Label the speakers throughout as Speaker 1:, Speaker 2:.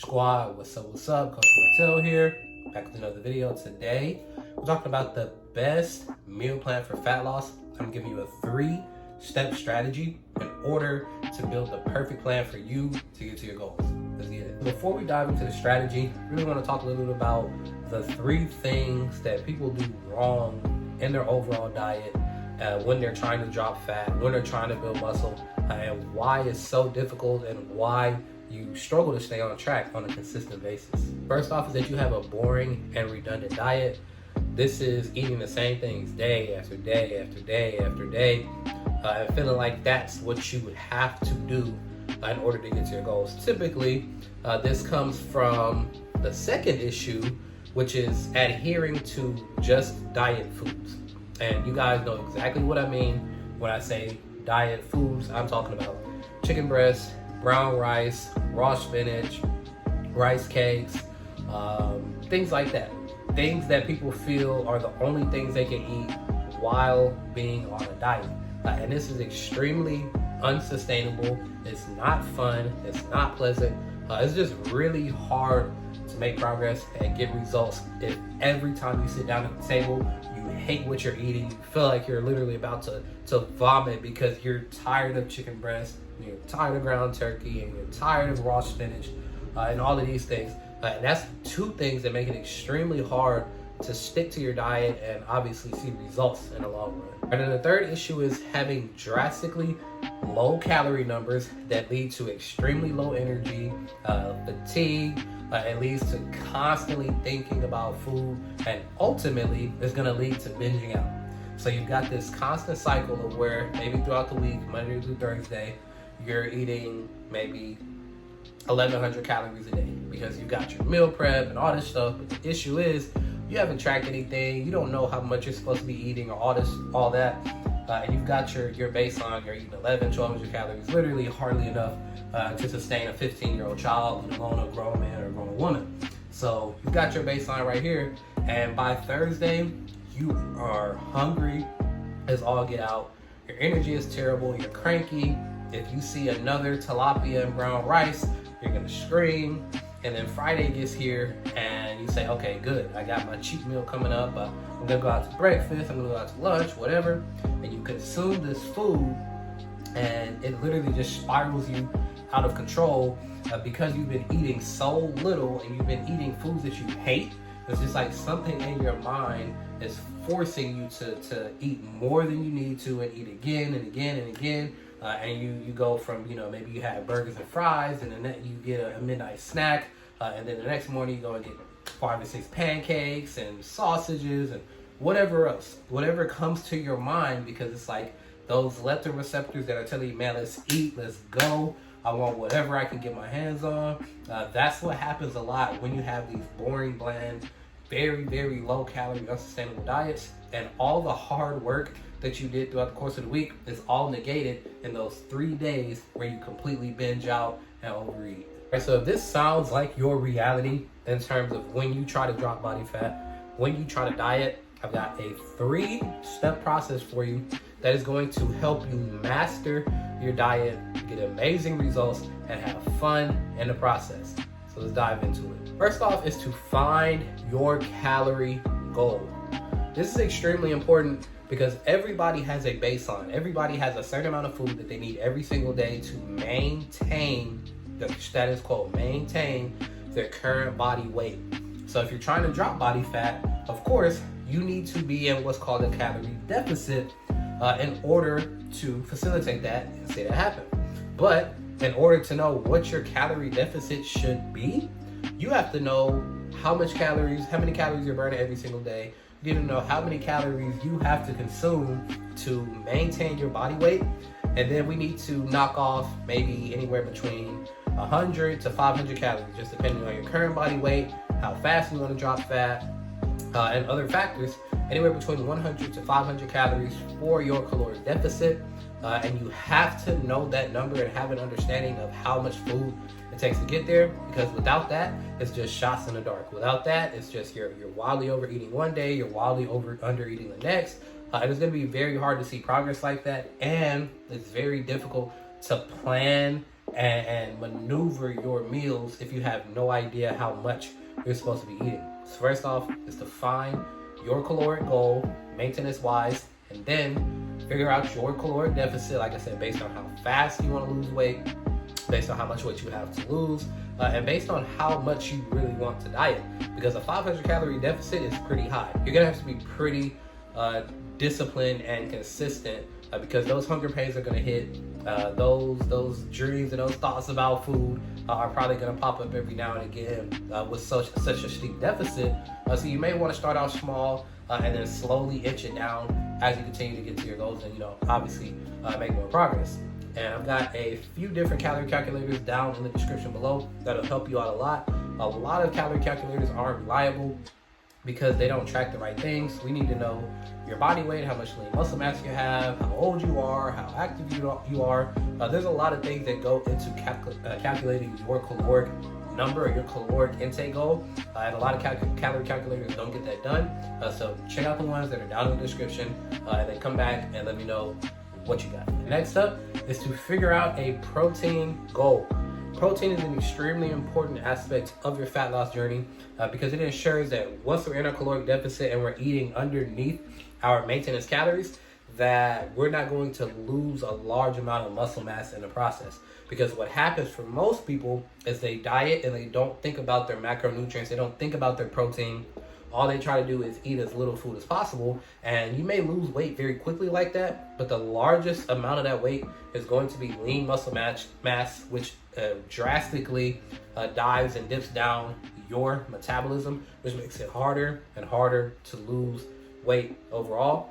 Speaker 1: Squad, what's up, Coach Martel here, back with another video. Today, we're talking about the best meal plan for fat loss. I'm giving you a 3-step strategy in order to build the perfect plan for you to get to your goals. Let's get it. Before we dive into the strategy, I really want to talk a little bit about the 3 things that people do wrong in their overall diet when they're trying to drop fat, when they're trying to build muscle, and why it's so difficult and why you struggle to stay on track on a consistent basis. First off is that you have a boring and redundant diet. This is eating the same things day after day after day after day, and feeling like that's what you would have to do in order to get to your goals. Typically, this comes from the second issue, which is adhering to just diet foods. And you guys know exactly what I mean when I say diet foods. I'm talking about chicken breast, brown rice, raw spinach, rice cakes, things like that. Things that people feel are the only things they can eat while being on a diet. And this is extremely unsustainable. It's not fun. It's not pleasant. It's just really hard to make progress and get results if every time you sit down at the table, you hate what you're eating. You feel like you're literally about to vomit because you're tired of chicken breast, you're tired of ground turkey, and you're tired of raw spinach, and all of these things. And that's 2 things that make it extremely hard to stick to your diet and obviously see results in the long run. And then the third issue is having drastically low calorie numbers that lead to extremely low energy, fatigue. It leads to constantly thinking about food, and ultimately it's going to lead to binging out. So you've got this constant cycle of where maybe throughout the week, Monday through Thursday, you're eating maybe 1,100 calories a day because you got your meal prep and all this stuff. But the issue is you haven't tracked anything. You don't know how much you're supposed to be eating or all that. And you've got your baseline. You're eating 1,200 calories, literally hardly enough to sustain a 15-year-old child, let alone a grown man or a grown woman. So you've got your baseline right here. And by Thursday, you are hungry as all get out. Your energy is terrible. You're cranky. If you see another tilapia and brown rice, you're gonna scream. And then Friday gets here and you say, okay, good. I got my cheat meal coming up. I'm gonna go out to breakfast. I'm gonna go out to lunch, whatever. And you consume this food and it literally just spirals you out of control because you've been eating so little and you've been eating foods that you hate. It's just like something in your mind is forcing you to eat more than you need to and eat again and again and again. And you go from, maybe you have burgers and fries, and then you get a midnight snack, and then the next morning you go and get 5 or 6 pancakes and sausages and whatever else, whatever comes to your mind, because it's like those leptin receptors that are telling you, man, let's eat, let's go. I want whatever I can get my hands on. That's what happens a lot when you have these boring, bland, very, very low calorie, unsustainable diets, and all the hard work that you did throughout the course of the week is all negated in those 3 days where you completely binge out and overeat. Right, so if this sounds like your reality in terms of when you try to drop body fat, when you try to diet, I've got a 3-step process for you that is going to help you master your diet, get amazing results, and have fun in the process. So let's dive into it. First off is to find your calorie goal. This is extremely important because everybody has a baseline. Everybody has a certain amount of food that they need every single day to maintain the status quo, maintain their current body weight. So if you're trying to drop body fat, of course, you need to be in what's called a calorie deficit in order to facilitate that and see that happen. But in order to know what your calorie deficit should be, you have to know how many calories you're burning every single day. You need to know how many calories you have to consume to maintain your body weight. And then we need to knock off maybe anywhere between 100 to 500 calories, just depending on your current body weight, how fast you want to drop fat, and other factors. Anywhere between 100 to 500 calories for your caloric deficit. And you have to know that number and have an understanding of how much food it takes to get there, because without that, it's just shots in the dark. Without that, it's just you're wildly overeating one day, you're wildly undereating the next. And it's going to be very hard to see progress like that, and it's very difficult to plan and maneuver your meals if you have no idea how much you're supposed to be eating. So first off is to find your caloric goal, maintenance wise, and then figure out your caloric deficit, like I said, based on how fast you want to lose weight, based on how much weight you have to lose, and based on how much you really want to diet. Because a 500 calorie deficit is pretty high. You're gonna have to be pretty disciplined and consistent, because those hunger pains are gonna hit. Those dreams and those thoughts about food are probably gonna pop up every now and again with such a steep deficit. So you may want to start out small and then slowly inch it down as you continue to get to your goals, and obviously make more progress. And I've got a few different calorie calculators down in the description below that'll help you out a lot. A lot of calorie calculators aren't reliable because they don't track the right things. We need to know your body weight, how much lean muscle mass you have, how old you are, how active you are. There's a lot of things that go into calculating your caloric number or your caloric intake goal, and a lot of calorie calculators don't get that done. So check out the ones that are down in the description, and then come back and let me know what you got. Next up is to figure out a protein goal. Protein is an extremely important aspect of your fat loss journey because it ensures that once we're in a caloric deficit and we're eating underneath our maintenance calories, that we're not going to lose a large amount of muscle mass in the process. Because what happens for most people is they diet and they don't think about their macronutrients, they don't think about their protein. All they try to do is eat as little food as possible, and you may lose weight very quickly like that, but the largest amount of that weight is going to be lean muscle mass, which drastically dives and dips down your metabolism, which makes it harder and harder to lose weight overall.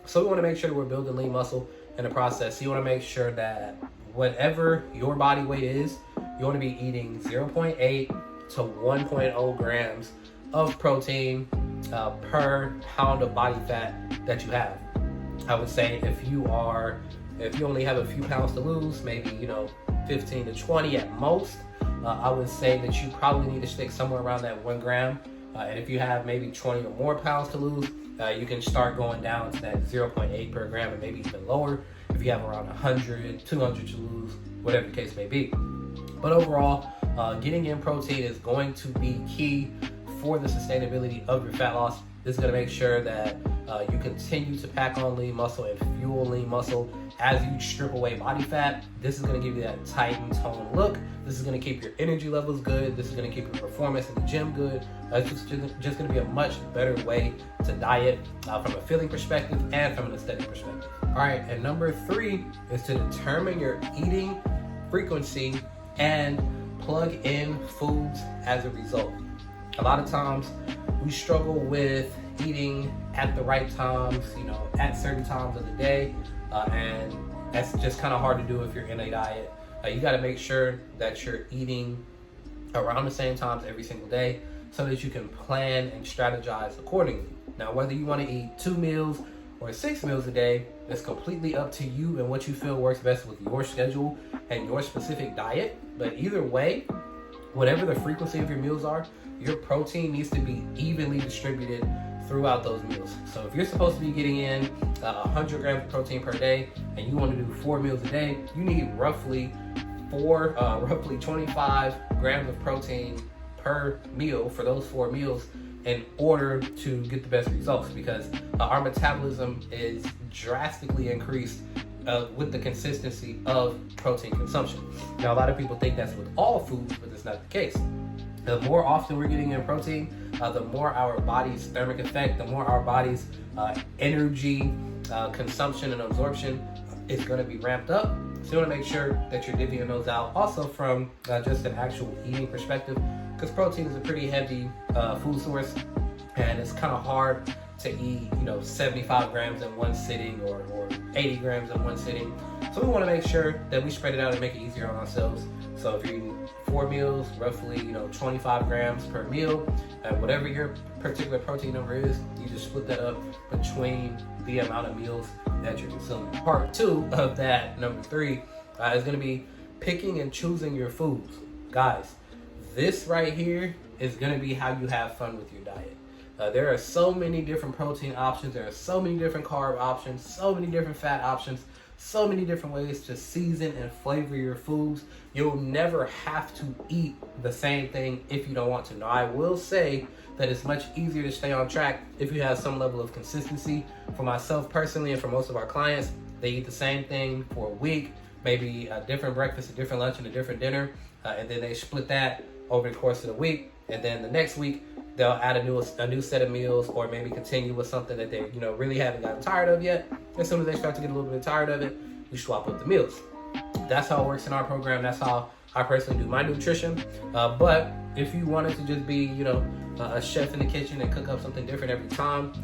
Speaker 1: So we want to make sure that we're building lean muscle in the process. So you want to make sure that whatever your body weight is, you want to be eating 0.8 to 1.0 grams of protein per pound of body fat that you have. I would say if you only have a few pounds to lose, maybe 15 to 20 at most, I would say that you probably need to stick somewhere around that 1 gram. And if you have maybe 20 or more pounds to lose, you can start going down to that 0.8 per gram and maybe even lower if you have around 100, 200 to lose, whatever the case may be. But overall, getting in protein is going to be key for the sustainability of your fat loss. This is going to make sure that you continue to pack on lean muscle and fuel lean muscle as you strip away body fat. This is going to give you that tight and toned look. This is going to keep your energy levels good. This is going to keep your performance in the gym good. It's just going to be a much better way to diet from a feeling perspective and from an aesthetic perspective. All right, and number 3 is to determine your eating frequency and plug in foods as a result. A lot of times we struggle with eating at the right times, at certain times of the day, and that's just kind of hard to do if you're in a diet. You got to make sure that you're eating around the same times every single day so that you can plan and strategize accordingly. Now, whether you want to eat 2 meals or 6 meals a day, it's completely up to you and what you feel works best with your schedule and your specific diet. But either way, whatever the frequency of your meals are, your protein needs to be evenly distributed throughout those meals. So if you're supposed to be getting in 100 grams of protein per day and you want to do 4 meals a day, you need roughly 25 grams of protein per meal for those 4 meals in order to get the best results, because our metabolism is drastically increased with the consistency of protein consumption. Now, a lot of people think that's with all foods, but that's not the case. The more often we're getting in protein, the more our body's thermic effect, the more our body's energy consumption and absorption is going to be ramped up. So you want to make sure that you're divvying those out. Also from just an actual eating perspective, because protein is a pretty heavy food source, and it's kind of hard to eat 75 grams in one sitting or 80 grams in one sitting. So we want to make sure that we spread it out and make it easier on ourselves. So if you're eating 4 meals, roughly 25 grams per meal, and whatever your particular protein number is, you just split that up between the amount of meals that you're consuming. Part 2 of that, number 3, is going to be picking and choosing your foods. Guys, this right here is going to be how you have fun with your diet. There are so many different protein options. There are so many different carb options, so many different fat options, so many different ways to season and flavor your foods. You'll never have to eat the same thing if you don't want to. Now, I will say that it's much easier to stay on track if you have some level of consistency. For myself personally, and for most of our clients, they eat the same thing for a week, maybe a different breakfast, a different lunch, and a different dinner, and then they split that over the course of the week. And then the next week, they'll add a new set of meals, or maybe continue with something that they really haven't gotten tired of yet. As soon as they start to get a little bit tired of it, we swap up the meals. That's how it works in our program. That's how I personally do my nutrition. But if you wanted to just be, a chef in the kitchen and cook up something different every time,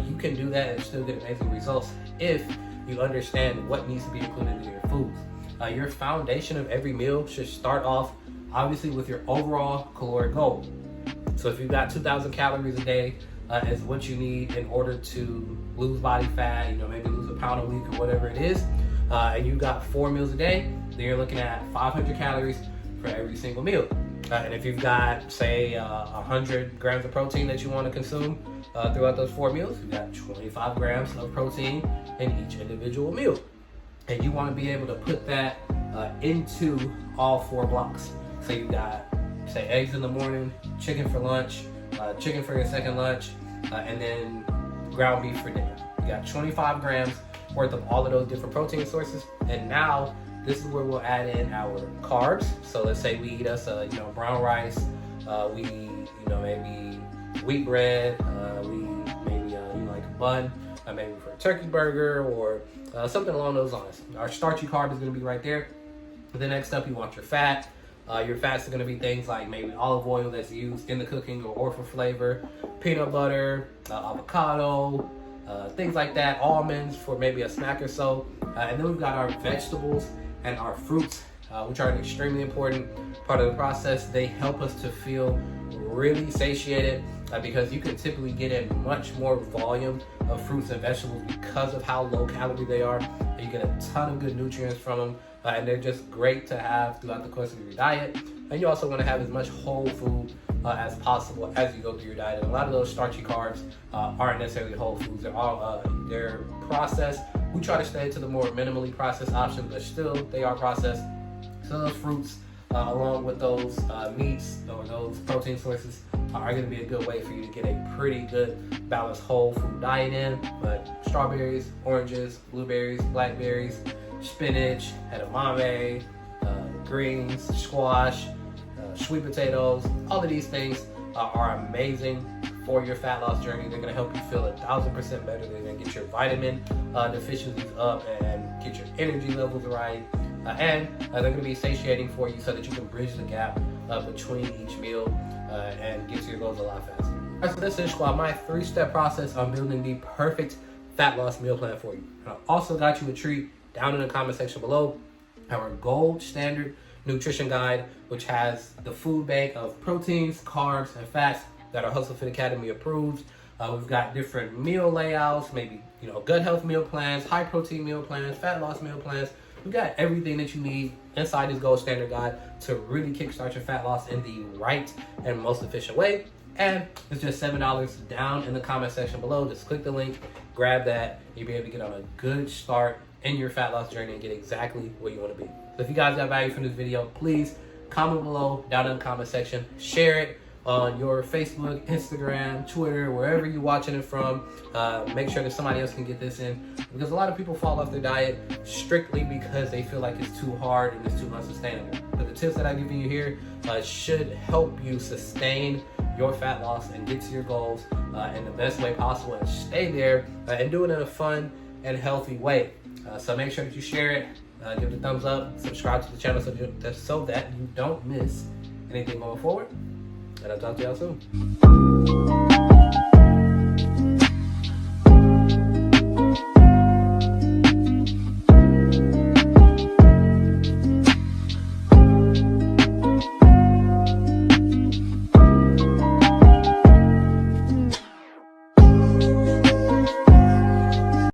Speaker 1: you can do that and still get amazing results if you understand what needs to be included in your foods. Your foundation of every meal should start off, obviously, with your overall caloric goal. So if you've got 2,000 calories a day is what you need in order to lose body fat, maybe lose a pound a week or whatever it is, and you've got 4 meals a day, then you're looking at 500 calories for every single meal. And if you've got, say, 100 grams of protein that you want to consume throughout those 4 meals, you've got 25 grams of protein in each individual meal. And you want to be able to put that into all 4 blocks. So you've got, say, eggs in the morning, chicken for lunch, chicken for your second lunch, and then ground beef for dinner. You got 25 grams worth of all of those different protein sources. And now this is where we'll add in our carbs. So let's say we eat us brown rice, we maybe wheat bread, we maybe like a bun, maybe for a turkey burger or something along those lines. Our starchy carb is going to be right there. The next up, you want your fat. Your fats are going to be things like maybe olive oil that's used in the cooking or for flavor, peanut butter, avocado, things like that, almonds for maybe a snack or so. And then we've got our vegetables and our fruits, which are an extremely important part of the process. They help us to feel really satiated because you can typically get in much more volume of fruits and vegetables because of how low calorie they are. You get a ton of good nutrients from them, and they're just great to have throughout the course of your diet. And you also want to have as much whole food as possible as you go through your diet. And a lot of those starchy carbs aren't necessarily whole foods. They're all they're processed. We try to stay to the more minimally processed options, but still they are processed. So those fruits, along with those meats or those protein sources, are going to be a good way for you to get a pretty good balanced whole food diet in. But strawberries, oranges, blueberries, blackberries, spinach, edamame, greens, squash, sweet potatoes, all of these things are amazing for your fat loss journey. They're going to help you feel 1,000% better. They're going to get your vitamin deficiencies up and get your energy levels right. And they're going to be satiating for you so that you can bridge the gap between each meal and get to your goals a lot faster. All right, so this is my 3-step process on building the perfect fat loss meal plan for you. And I also got you a treat down in the comment section below, our gold standard nutrition guide, which has the food bank of proteins, carbs, and fats that are Hustle Fit Academy approved. We've got different meal layouts, maybe gut health meal plans, high protein meal plans, fat loss meal plans. We've got everything that you need inside this gold standard guide to really kickstart your fat loss in the right and most efficient way. And it's just $7 down in the comment section below. Just click the link, grab that, you'll be able to get on a good start in your fat loss journey and get exactly where you want to be. So if you guys got value from this video, please comment below down in the comment section, share it on your Facebook, Instagram, Twitter, wherever you're watching it from. Make sure that somebody else can get this in, because a lot of people fall off their diet strictly because they feel like it's too hard and it's too unsustainable. But the tips that I'm giving you here should help you sustain your fat loss and get to your goals in the best way possible and stay there and do it in a fun and healthy way. So make sure that you share it, give it a thumbs up, subscribe to the channel so that you don't miss anything going forward. And I'll talk to y'all soon.